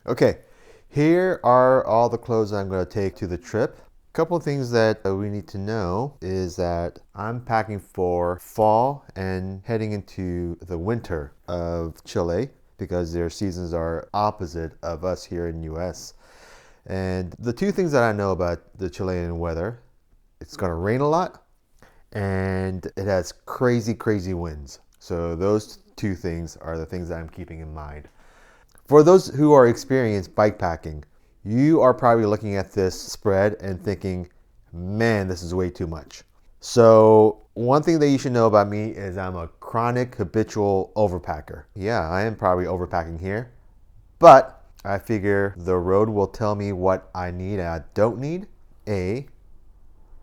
Okay, here are all the clothes I'm going to take to the trip. A couple of things that we need to know is that I'm packing for fall and heading into the winter of Chile because their seasons are opposite of us here in US. And the two things that I know about the Chilean weather, it's going to rain a lot and it has crazy, crazy winds. So those two things are the things that I'm keeping in mind. For those who are experienced bike packing, you are probably looking at this spread and thinking, man, this is way too much. So one thing that you should know about me is I'm a chronic habitual overpacker. Yeah, I am probably overpacking here, but I figure the road will tell me what I need and I don't need. A,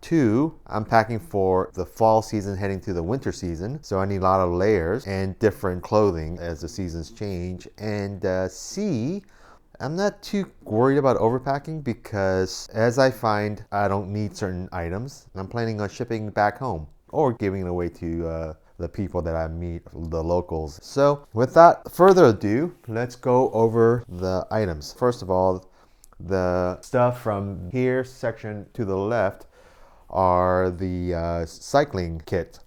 two, I'm packing for the fall season heading to the winter season, so I need a lot of layers and different clothing as the seasons change. And C, I'm not too worried about overpacking because as I find I don't need certain items, I'm planning on shipping back home or giving it away to the people that I meet, the locals. So without further ado, let's go over the items. First of all, the stuff from here section to the left are the cycling kit.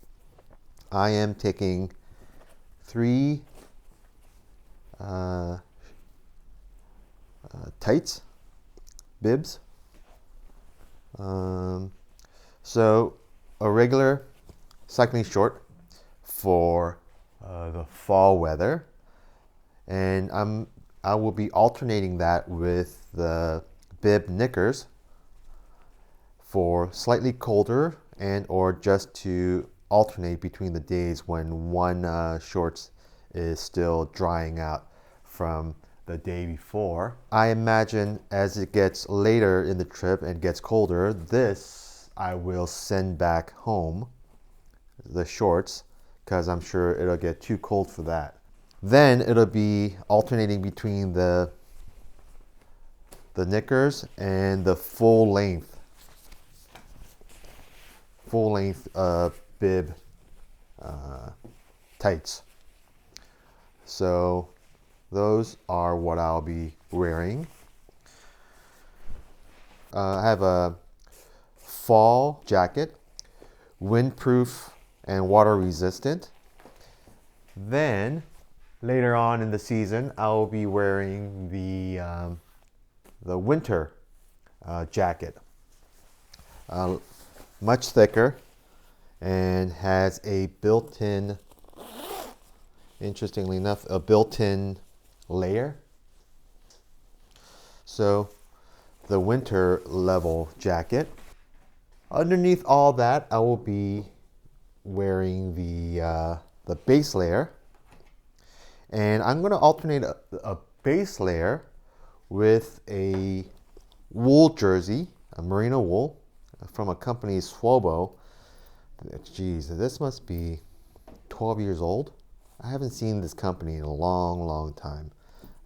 I am taking three uh, tights, bibs. Um, so a regular cycling short for the fall weather, and I will be alternating that with the bib knickers for slightly colder and or just to alternate between the days when one shorts is still drying out from the day before. I imagine as it gets later in the trip and gets colder, this I will send back home, the shorts, because I'm sure it'll get too cold for that. Then it'll be alternating between the knickers and the full length bib tights. So those are what I'll be wearing. I have a fall jacket, windproof and water resistant. Then later on in the season, I'll be wearing the winter jacket, much thicker and has a built-in, interestingly enough, a built-in layer. So the winter level jacket. Underneath all that, I will be wearing the base layer, and I'm going to alternate a base layer with a wool jersey, a merino wool from a company Swobo. Geez, this must be 12 years old. I haven't seen this company in a long, long time,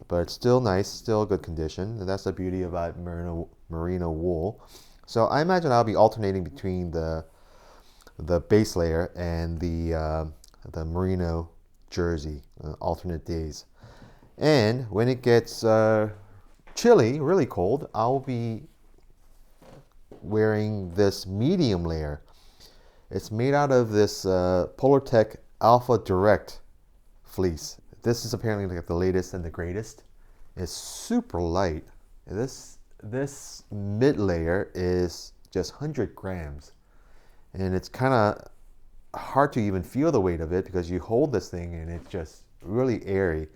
but it's still nice, still good condition. And that's the beauty about merino wool. So I imagine I'll be alternating between the base layer and the merino jersey, alternate days. And when it gets chilly, really cold, I'll be wearing this medium layer. It's made out of this Polartec Alpha Direct fleece. This is apparently like the latest and the greatest. It's super light. This mid layer is just 100 grams, and it's kind of hard to even feel the weight of it because you hold this thing and it's just really airy.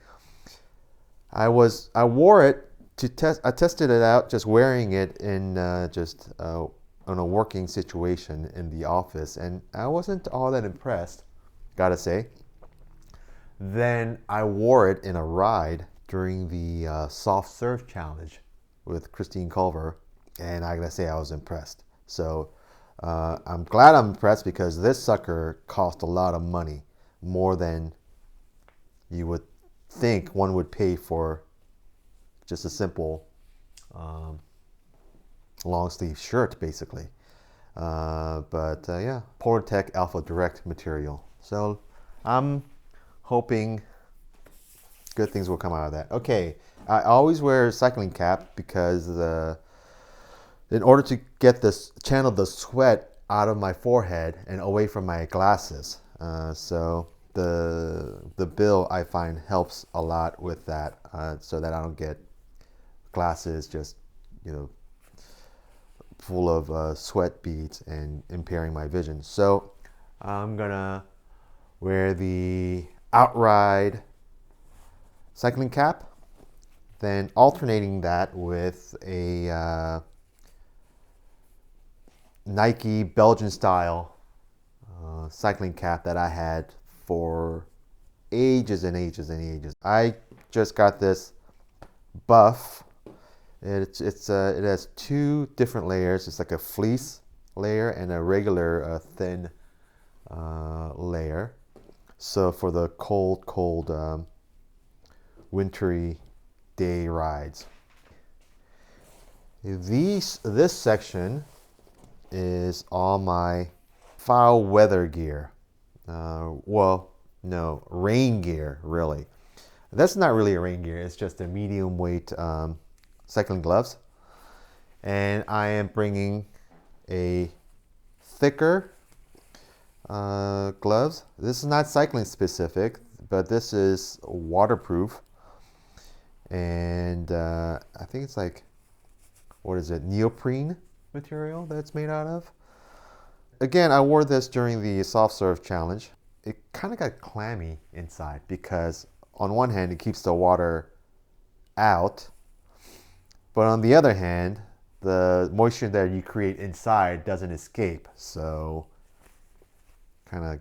I wore it to test. I tested it out just wearing it in on a working situation in the office, and I wasn't all that impressed, gotta say. Then I wore it in a ride during the soft serve challenge with Christine Culver, and I gotta say I was impressed. So I'm glad I'm impressed because this sucker cost a lot of money, more than you would think one would pay for just a simple long sleeve shirt, basically. But yeah, Polartec Alpha Direct material. So I'm hoping good things will come out of that. Okay, I always wear a cycling cap because in order to get this channel the sweat out of my forehead and away from my glasses. So the bill I find helps a lot with that, so that I don't get glasses just full of sweat beads and impairing my vision. So I'm gonna wear the Outride cycling cap, then alternating that with a Nike Belgian style cycling cap that I had for ages and ages and ages. I just got this buff. It has two different layers. It's like a fleece layer and a regular thin layer. So for the cold wintry day rides. This section is all my foul weather gear. Well, no, rain gear, really. That's not really a rain gear. It's just a medium weight cycling gloves. And I am bringing a thicker gloves. This is not cycling specific, but this is waterproof. And I think it's like, what is it, neoprene material that it's made out of. Again, I wore this during the soft serve challenge. It kind of got clammy inside because on one hand it keeps the water out, but on the other hand the moisture that you create inside doesn't escape, so kind of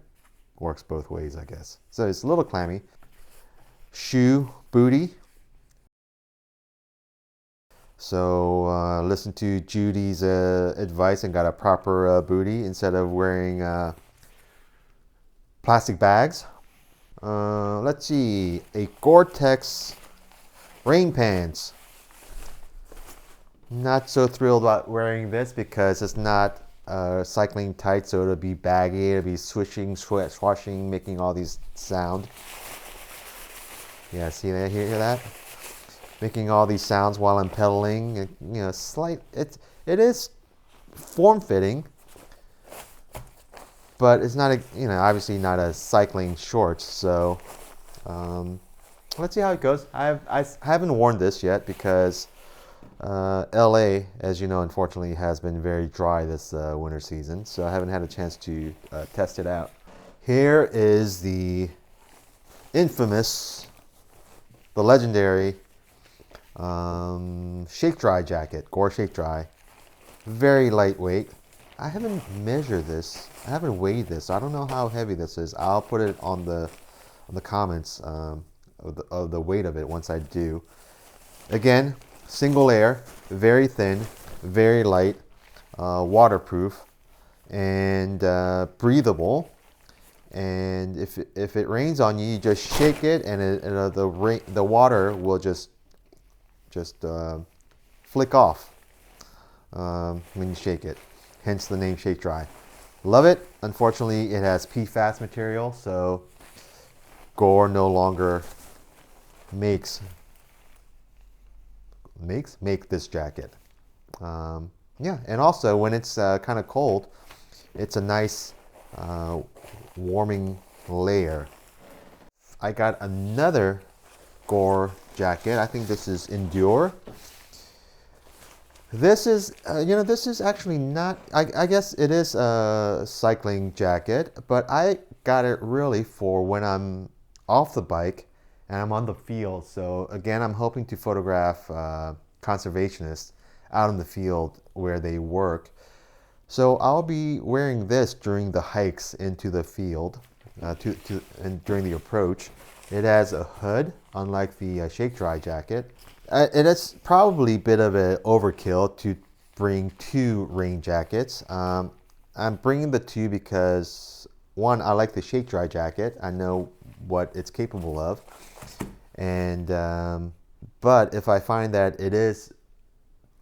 works both ways, I guess. So it's a little clammy. Shoe booty. So listen to Judy's advice and got a proper booty instead of wearing plastic bags. Let's see, a Gore-Tex rain pants. Not so thrilled about wearing this because it's not cycling tight, so it'll be baggy, it'll be swishing, swashing, making all these sound. Yeah, see that? Hear that? Making all these sounds while I'm pedaling. It is form-fitting, but it's not obviously not a cycling shorts. So let's see how it goes. I haven't worn this yet because LA, as you know, unfortunately has been very dry this winter season, so I haven't had a chance to test it out. Here is the infamous, the legendary Shake Dry jacket, Gore Shake Dry. Very lightweight. I haven't measured this. I haven't weighed this. So I don't know how heavy this is. I'll put it on the comments of the weight of it once I do. Again, single layer, very thin, very light, waterproof, and breathable. And if it rains on you, you just shake it, and the water will just flick off when you shake it. Hence the name Shake Dry. Love it. Unfortunately, it has PFAS material, so Gore no longer make this jacket. Yeah, and also when it's kind of cold, it's a nice warming layer. I got another Gore jacket. I think this is Endure. This is, this is actually not, I guess it is a cycling jacket, but I got it really for when I'm off the bike and I'm on the field. So again, I'm hoping to photograph conservationists out in the field where they work. So I'll be wearing this during the hikes into the field and during the approach. It has a hood, unlike the Shake Dry jacket. It is probably a bit of an overkill to bring two rain jackets. I'm bringing the two because, one, I like the Shake Dry jacket. I know what it's capable of. And but if I find that it is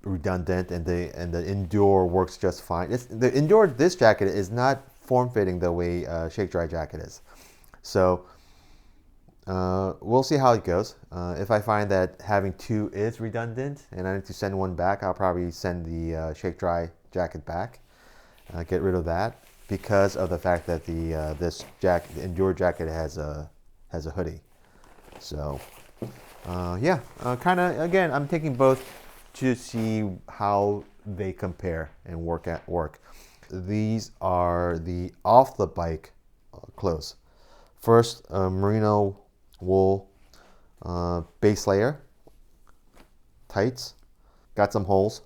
redundant and the Endure works just fine. The Endure, this jacket is not form-fitting the way Shake Dry jacket is. So We'll see how it goes. If I find that having two is redundant and I need to send one back, I'll probably send the Shake Dry jacket back. Get rid of that because of the fact that this jacket, the Endure jacket, has a hoodie. So yeah, kind of again, I'm taking both to see how they compare and work at work. These are the off the bike clothes. First, merino wool base layer, tights, got some holes,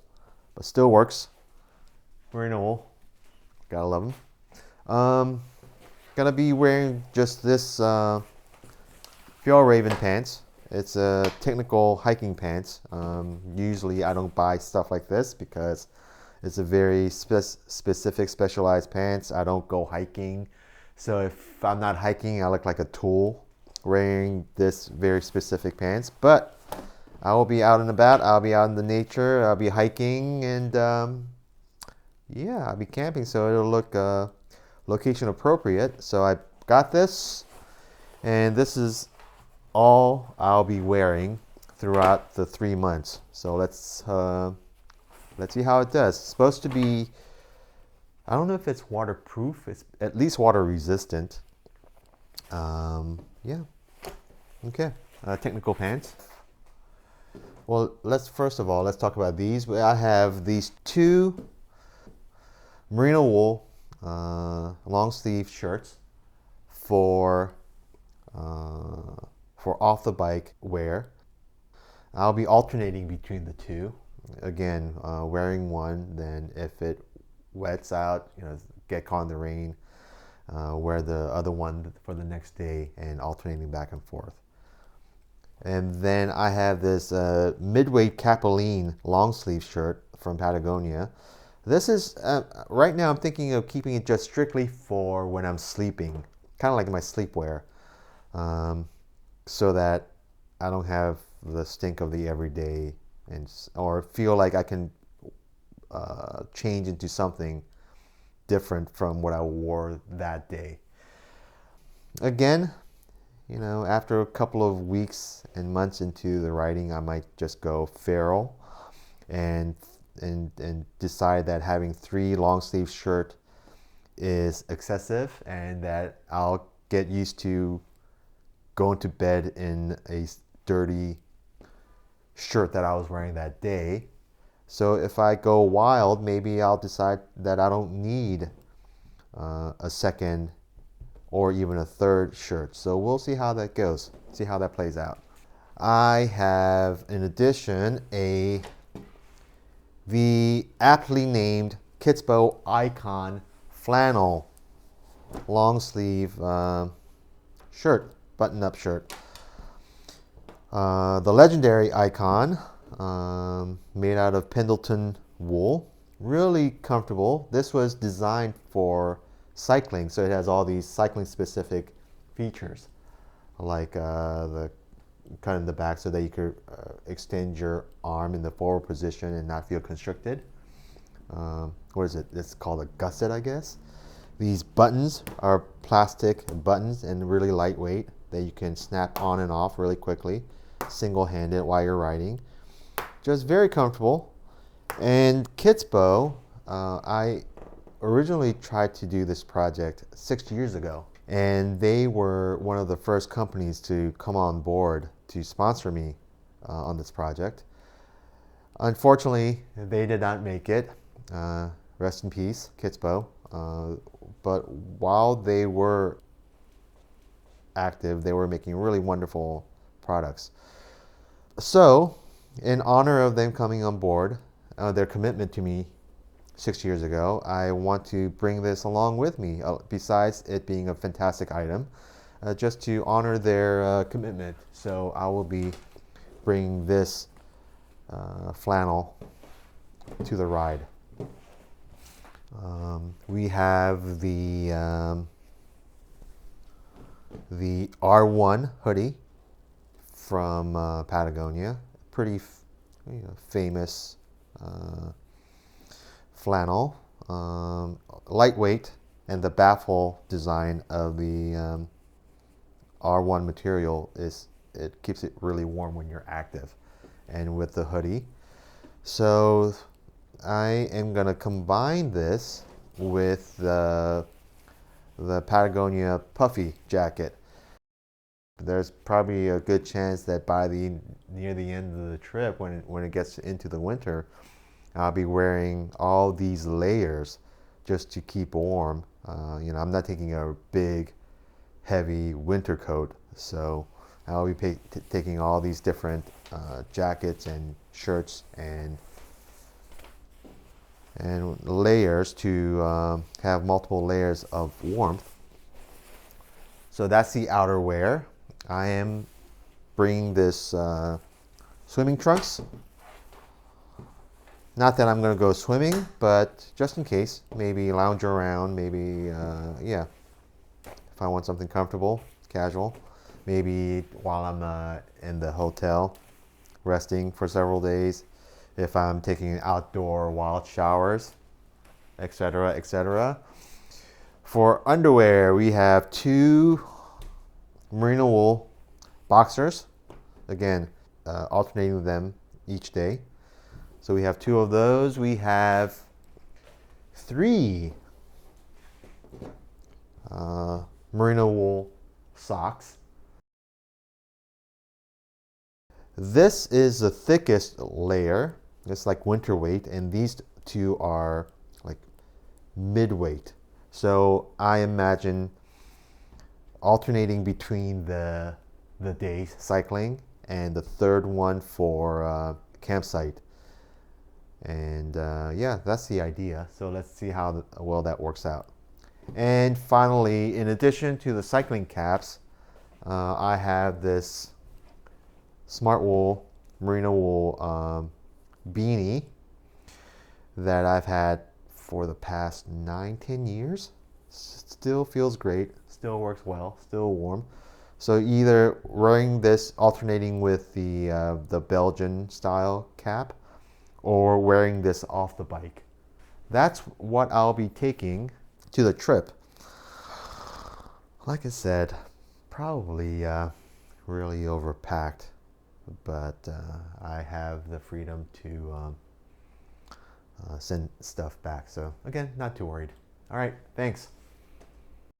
but still works. Merino wool, gotta love them. Gonna be wearing just this Fjallraven pants. It's a technical hiking pants. Usually I don't buy stuff like this because it's a very specific specialized pants. I don't go hiking. So if I'm not hiking, I look like a tool wearing this very specific pants. But I will be out and about. I'll be out in the nature. I'll be hiking and yeah, I'll be camping. So it'll look location appropriate. So I got this, and this is all I'll be wearing throughout the 3 months. So let's see how it does. It's supposed to be, I don't know if it's waterproof. It's at least water resistant. Yeah. Okay. Technical pants. Well, first of all, let's talk about these. I have these two merino wool long sleeve shirts for off the bike wear. I'll be alternating between the two. Again, wearing one, then if it wets out, get caught in the rain, wear the other one for the next day, and alternating back and forth. And then I have this midweight Capilene long sleeve shirt from Patagonia. This is, right now I'm thinking of keeping it just strictly for when I'm sleeping, kind of like my sleepwear. So that I don't have the stink of the everyday or feel like I can change into something different from what I wore that day. Again, after a couple of weeks and months into the riding, I might just go feral and decide that having 3 long sleeve shirt is excessive and that I'll get used to going to bed in a dirty shirt that I was wearing that day. So if I go wild, maybe I'll decide that I don't need a second or even a third shirt. So we'll see how that goes, see how that plays out. I have, in addition, the aptly named Kitspo Icon flannel long sleeve shirt, button-up shirt. The legendary Icon, made out of Pendleton wool, really comfortable. This was designed for cycling, so it has all these cycling specific features, like the cut in the back so that you could extend your arm in the forward position and not feel constricted. What is it? It's called a gusset, I guess. These buttons are plastic buttons and really lightweight that you can snap on and off really quickly, single-handed while you're riding. Just very comfortable. And Kitspo, I originally tried to do this project 6 years ago, and they were one of the first companies to come on board to sponsor me on this project. Unfortunately, they did not make it. Rest in peace, Kitspo. But while they were active, they were making really wonderful products. So, in honor of them coming on board, their commitment to me 6 years ago, I want to bring this along with me, besides it being a fantastic item, just to honor their commitment. So I will be bringing this flannel to the ride. We have the R1 hoodie from Patagonia, pretty famous flannel, lightweight, and the baffle design of the R1 material it keeps it really warm when you're active, and with the hoodie. So I am gonna combine this with the Patagonia puffy jacket. There's probably a good chance that by the near the end of the trip, when it gets into the winter, I'll be wearing all these layers just to keep warm. I'm not taking a big, heavy winter coat, so I'll be taking all these different jackets and shirts and layers to have multiple layers of warmth. So that's the outerwear. I am bringing this swimming trunks. Not that I'm going to go swimming, but just in case, maybe lounge around, maybe, yeah, if I want something comfortable, casual, maybe while I'm in the hotel resting for several days, if I'm taking outdoor wild showers, etc., etc. For underwear, we have two merino wool boxers, again, alternating them each day. So we have two of those. We have three merino wool socks. This is the thickest layer. It's like winter weight, and these two are like mid-weight. So I imagine alternating between the days cycling and the third one for campsite. And yeah, that's the idea. So let's see how well that works out. And finally, in addition to the cycling caps, I have this smart wool, merino wool beanie that I've had for the past 9-10 years. Still feels great, still works well, still warm. So either wearing this alternating with the Belgian style cap, or wearing this off the bike. That's what I'll be taking to the trip. Like I said, probably really overpacked, but I have the freedom to send stuff back. So again, not too worried. All right, thanks.